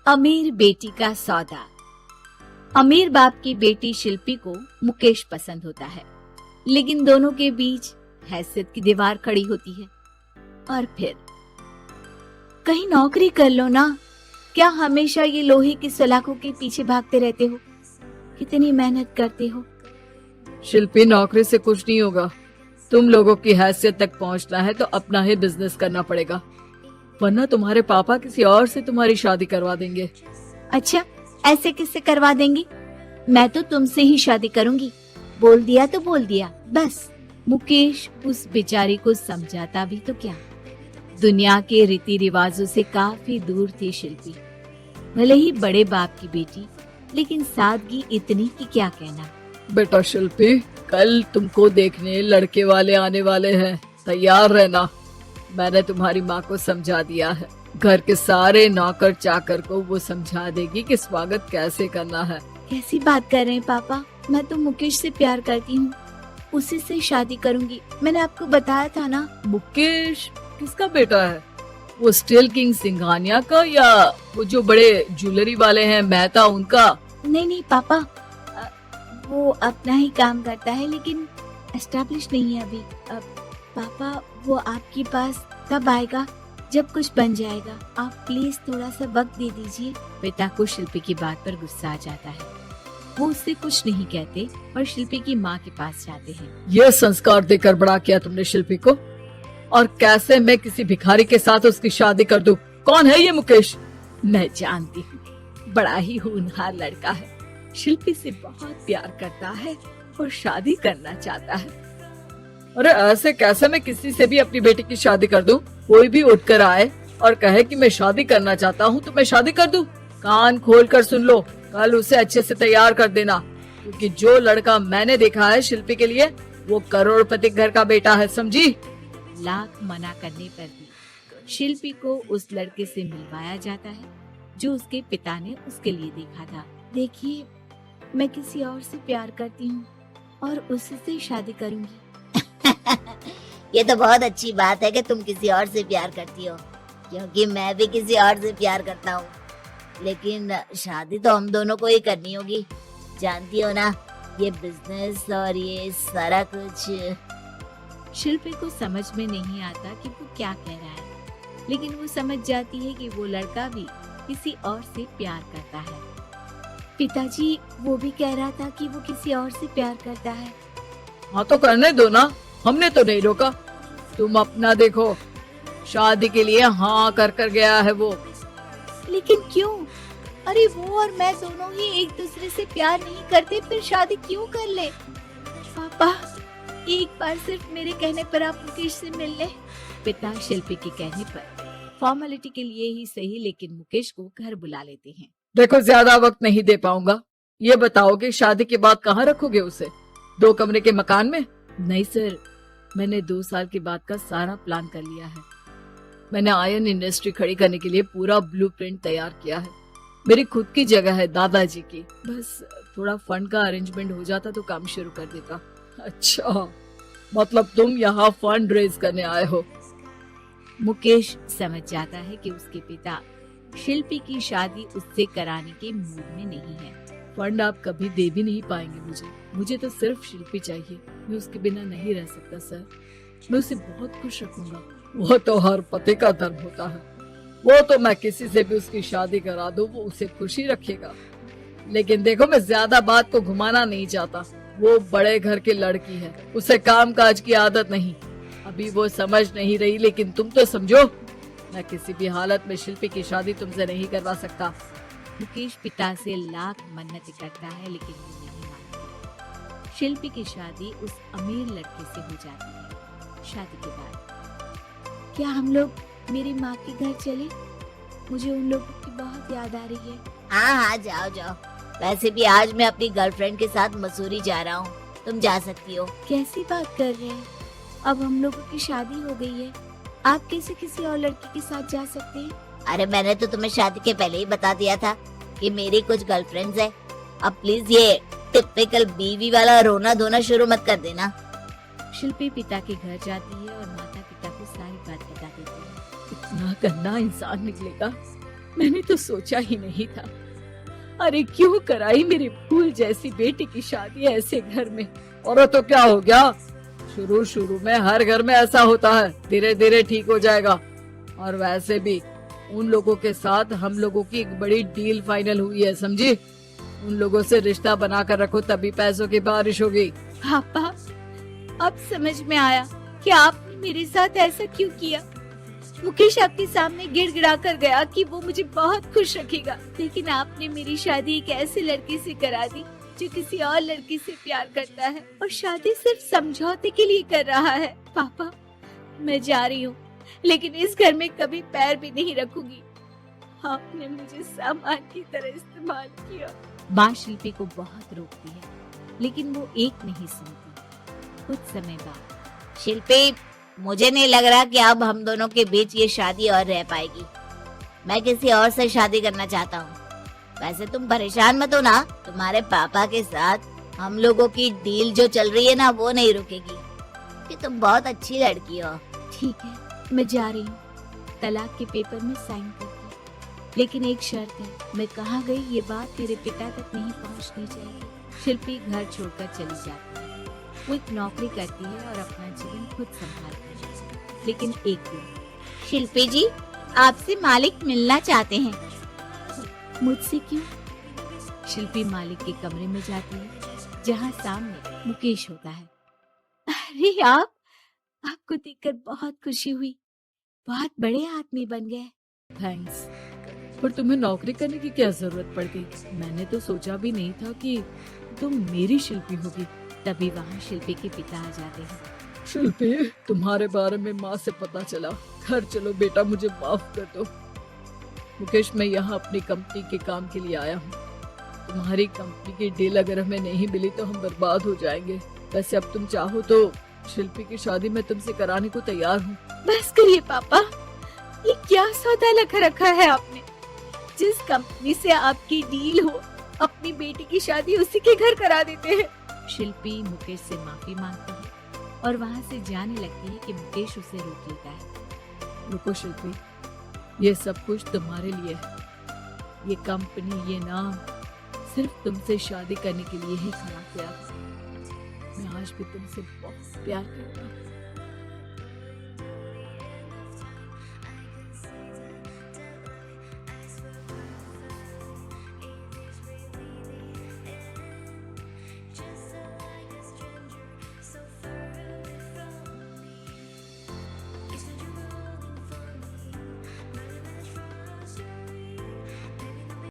अमीर बेटी का सौदा। अमीर बाप की बेटी शिल्पी को मुकेश पसंद होता है, लेकिन दोनों के बीच हैसियत की दीवार खड़ी होती है। और फिर कहीं नौकरी कर लो ना, क्या हमेशा ये लोहे की सलाखों के पीछे भागते रहते हो? कितनी मेहनत करते हो। शिल्पी, नौकरी से कुछ नहीं होगा। तुम लोगों की हैसियत तक पहुंचना है तो अपना ही बिजनेस करना पड़ेगा, वरना तुम्हारे पापा किसी और से तुम्हारी शादी करवा देंगे। अच्छा, ऐसे किससे करवा देंगे? मैं तो तुमसे ही शादी करूंगी। बोल दिया तो बोल दिया, बस। मुकेश उस बेचारी को समझाता भी तो क्या। दुनिया के रीति रिवाजों से काफी दूर थी शिल्पी। भले ही बड़े बाप की बेटी, लेकिन सादगी इतनी कि क्या कहना। बेटा शिल्पी, कल तुमको देखने लड़के वाले आने वाले हैं, तैयार रहना। मैंने तुम्हारी माँ को समझा दिया है। घर के सारे नौकर चाकर को वो समझा देगी कि स्वागत कैसे करना है। कैसी बात कर रहे हैं पापा? मैं तो मुकेश से प्यार करती हूँ, उसी से शादी करूंगी। मैंने आपको बताया था ना। मुकेश किसका बेटा है? वो स्टील किंग सिंघानिया का, या वो जो बड़े ज्वेलरी वाले हैं मेहता, उनका? नहीं पापा, वो अपना ही काम करता है, लेकिन एस्टेब्लिश नहीं है अभी। पापा, वो आपके पास कब आएगा? जब कुछ बन जाएगा। आप प्लीज थोड़ा सा वक्त दे दीजिए। पिता को शिल्पी की बात पर गुस्सा आ जाता है। वो उससे कुछ नहीं कहते और शिल्पी की माँ के पास जाते हैं। ये संस्कार देकर बड़ा किया तुमने शिल्पी को, और कैसे मैं किसी भिखारी के साथ उसकी शादी कर दूं? कौन है ये मुकेश? मैं जानती हूँ, बड़ा ही होनहार लड़का है। शिल्पी से बहुत प्यार करता है और शादी करना चाहता है। अरे ऐसे कैसे मैं किसी से भी अपनी बेटी की शादी कर दूं? कोई भी उठकर आए और कहे कि मैं शादी करना चाहता हूँ तो मैं शादी कर दूं? कान खोल कर सुन लो, कल उसे अच्छे से तैयार कर देना, क्योंकि जो लड़का मैंने देखा है शिल्पी के लिए, वो करोड़पति घर का बेटा है, समझी? लाख मना करने पर भी शिल्पी को उस लड़के से मिलवाया जाता है जो उसके पिता ने उसके लिए देखा था। देखिए, मैं किसी और से प्यार करती हूँ और उसी से शादी करूंगी। ये तो बहुत अच्छी बात है कि तुम किसी और से प्यार करती हो, क्योंकि मैं भी किसी और से प्यार करता हूँ। लेकिन शादी तो हम दोनों को ही करनी होगी, जानती हो ना, ये बिजनेस और ये सारा कुछ। शिल्पी को समझ में नहीं आता कि वो क्या कह रहा है, लेकिन वो समझ जाती है कि वो लड़का भी किसी और से प्यार करता है। पिताजी, वो भी कह रहा था कि वो किसी और से प्यार करता है। हाँ तो करने दो ना, हमने तो नहीं रोका। तुम अपना देखो, शादी के लिए हाँ कर गया है वो। लेकिन क्यों? अरे वो और मैं दोनों ही एक दूसरे से प्यार नहीं करते, फिर शादी क्यों कर ले? पापा, एक बार सिर्फ मेरे कहने पर आप मुकेश से मिल ले। पिता शिल्पी के कहने पर फॉर्मेलिटी के लिए ही सही, लेकिन मुकेश को घर बुला लेते हैं। देखो, ज्यादा वक्त नहीं दे पाऊंगा। ये बताओ कि शादी के बाद कहाँ रखोगे उसे? 2 कमरे के मकान में? नहीं सर, मैंने 2 साल के बाद का सारा प्लान कर लिया है। मैंने आयरन इंडस्ट्री खड़ी करने के लिए पूरा ब्लूप्रिंट तैयार किया है। मेरी खुद की जगह है दादाजी की, बस थोड़ा फंड का अरेंजमेंट हो जाता तो काम शुरू कर देता। अच्छा, मतलब तुम यहाँ फंड रेज करने आए हो? मुकेश समझ जाता है कि उसके पिता शिल्पी की शादी उससे कराने के मूड में नहीं है। फंड आप कभी दे भी नहीं पाएंगे मुझे तो सिर्फ शिल्पी चाहिए। मैं उसके बिना नहीं रह सकता सर। मैं उसे बहुत खुश रखूंगा। वो तो हर पति का धर्म होता है। वो तो मैं किसी से भी उसकी शादी करा दूं, वो उसे खुशी रखेगा। लेकिन देखो, मैं ज्यादा बात को घुमाना नहीं चाहता। वो बड़े घर की लड़की है, उसे काम काज की आदत नहीं। अभी वो समझ नहीं रही, लेकिन तुम तो समझो। मैं किसी भी हालत में शिल्पी की शादी तुमसे नहीं करवा सकता। मुकेश पिता से लाख मन्नतें करता है, लेकिन वो नहीं मानते। शिल्पी की शादी उस अमीर लड़के से हो जाती है। शादी के बाद क्या हम लोग मेरी माँ के घर चले? मुझे उन लोगों की बहुत याद आ रही है। हाँ, जाओ। वैसे भी आज मैं अपनी गर्लफ्रेंड के साथ मसूरी जा रहा हूँ, तुम जा सकती हो। कैसी बात कर रहे हैं? अब हम लोगों की शादी हो गई है, आप कैसे किसी और लड़की के साथ जा सकते हैं? अरे मैंने तो तुम्हें शादी के पहले ही बता दिया था कि मेरी कुछ गर्लफ्रेंड्स है। अब प्लीज ये टिपिकल बीवी वाला रोना धोना शुरू मत कर देना। शिल्पी पिता के घर जाती है और माता पिता को सारी बात बता देती है। इतना गंदा इंसान निकलेगा, मैंने तो सोचा ही नहीं था। अरे क्यों कराई मेरी फूल जैसी बेटी की शादी ऐसे घर में। और तो क्या हो गया, शुरू शुरू में हर घर में ऐसा होता है, धीरे धीरे ठीक हो जाएगा। और वैसे भी उन लोगों के साथ हम लोगों की एक बड़ी डील फाइनल हुई है, समझी। उन लोगों से रिश्ता बनाकर रखो, तभी पैसों की बारिश होगी। पापा, अब समझ में आया कि आपने मेरे साथ ऐसा क्यों किया। मुकेश आपके सामने गिड़गिड़ा कर गया कि वो मुझे बहुत खुश रखेगा, लेकिन आपने मेरी शादी एक ऐसे लड़के से करा दी जो किसी और लड़की से प्यार करता है और शादी सिर्फ समझौते के लिए कर रहा है। पापा, मैं जा रही हूँ, लेकिन इस घर में कभी पैर भी नहीं रखूंगी। आपने मुझे सामान की तरह इस्तेमाल किया। माँ शिल्पी को बहुत रोकती है, लेकिन वो एक नहीं सुनती। कुछ समय बाद शिल्पी, मुझे नहीं लग रहा कि अब हम दोनों के बीच ये शादी और रह पाएगी। मैं किसी और से शादी करना चाहता हूँ। वैसे तुम परेशान मत हो ना, तुम्हारे पापा के साथ हम लोगों की डील जो चल रही है ना, वो नहीं रुकेगी, कि तुम बहुत अच्छी लड़की हो। ठीक है, मैं जा रही हूँ, तलाक के पेपर में साइन करके। लेकिन एक शर्त है, मैं कहाँ गई ये बात मेरे पिता तक नहीं पहुँचनी चाहिए। शिल्पी घर छोड़कर चली जाती है। वो एक नौकरी करती है और अपना जीवन खुद संभालती है। लेकिन एक दिन शिल्पी जी, आपसे मालिक मिलना चाहते हैं। मुझसे क्यों? शिल्पी मालिक के कमरे में जाती है, जहाँ सामने मुकेश होता है। अरे आपको देखकर बहुत खुशी हुई, बहुत बड़े आदमी बन गए। थैंक्स, पर तुम्हें नौकरी करने की क्या जरूरत पड़ गई। मैंने तो सोचा भी नहीं था कि तुम मेरी शिल्पी होगी। तभी वहाँ शिल्पी के पिता आ जाते हैं। शिल्पी, तुम्हारे बारे में माँ से पता चला। घर चलो बेटा, मुझे माफ कर दो। मुकेश, मैं यहाँ अपनी कंपनी के काम के लिए आया हूँ। तुम्हारी कंपनी की डील अगर हमें नहीं मिली तो हम बर्बाद हो जाएंगे। वैसे अब तुम चाहो तो शिल्पी की शादी मैं तुमसे कराने को तैयार हूँ। बस करिए पापा, ये क्या सौदा लगा रखा है आपने। जिस कंपनी से आपकी डील हो, अपनी बेटी की शादी उसी के घर करा देते हैं। शिल्पी मुकेश से माफी मांगती है और वहाँ से जाने लगती है कि मुकेश उसे रोक लेता है। रुको शिल्पी, ये सब कुछ तुम्हारे लिए है। ये कंपनी, ये नाम सिर्फ तुमसे शादी करने के लिए ही खड़ा किया था। मैं आज भी तुमसे बहुत प्यार करता हूँ।